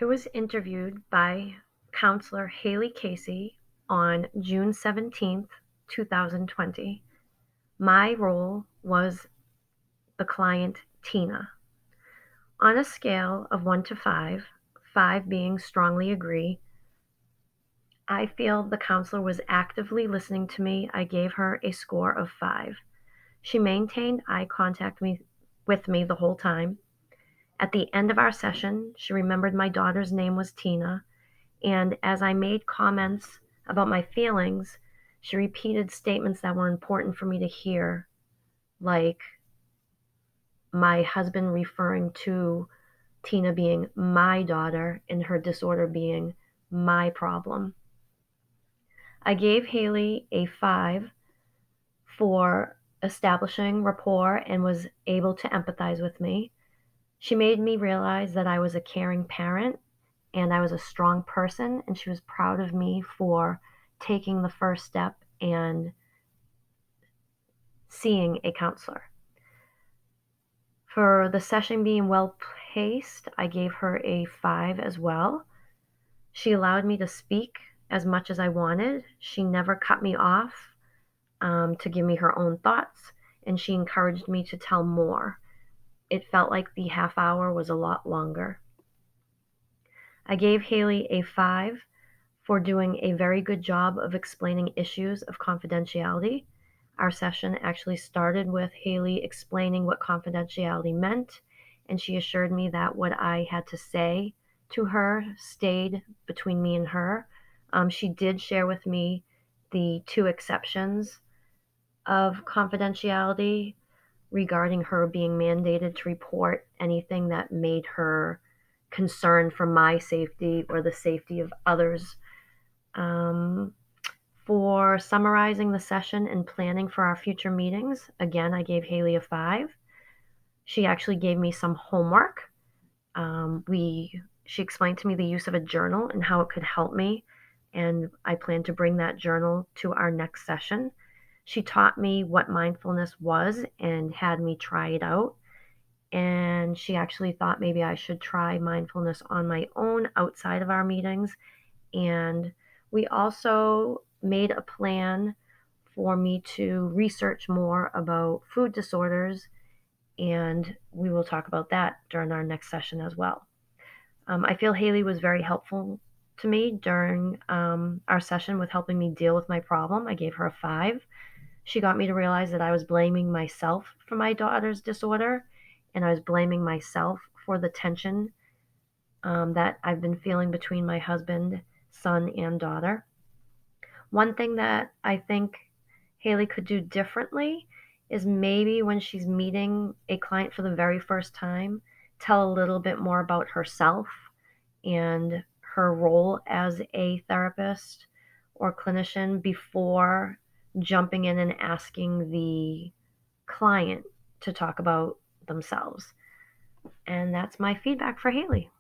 I was interviewed by counselor Haley Casey on June 17th, 2020. My role was the client Tina. On a scale of 1 to 5, 5 being strongly agree, I feel the counselor was actively listening to me. I gave her a score of 5. She maintained eye contact with me the whole time. At the end of our session, she remembered my daughter's name was Tina, and as I made comments about my feelings, she repeated statements that were important for me to hear, like my husband referring to Tina being my daughter and her disorder being my problem. I gave Haley a 5 for establishing rapport and was able to empathize with me. She made me realize that I was a caring parent and I was a strong person, and she was proud of me for taking the first step and seeing a counselor. For the session being well paced, I gave her a 5 as well. She allowed me to speak as much as I wanted. She never cut me off to give me her own thoughts, and she encouraged me to tell more. It felt like the half hour was a lot longer. I gave Haley a 5 for doing a very good job of explaining issues of confidentiality. Our session actually started with Haley explaining what confidentiality meant, and she assured me that what I had to say to her stayed between me and her. She did share with me the 2 exceptions of confidentiality regarding her being mandated to report anything that made her concerned for my safety or the safety of others. For summarizing the session and planning for our future meetings, again, I gave Haley a 5. She actually gave me some homework. She explained to me the use of a journal and how it could help me, and I plan to bring that journal to our next session. She taught me what mindfulness was and had me try it out. And she actually thought maybe I should try mindfulness on my own outside of our meetings. And we also made a plan for me to research more about food disorders, and we will talk about that during our next session as well. I feel Haley was very helpful to me during our session with helping me deal with my problem. I gave her a 5. She got me to realize that I was blaming myself for my daughter's disorder, and I was blaming myself for the tension that I've been feeling between my husband, son, and daughter. One thing that I think Haley could do differently is maybe when she's meeting a client for the very first time, tell a little bit more about herself and her role as a therapist or clinician before jumping in and asking the client to talk about themselves. And that's my feedback for Haley.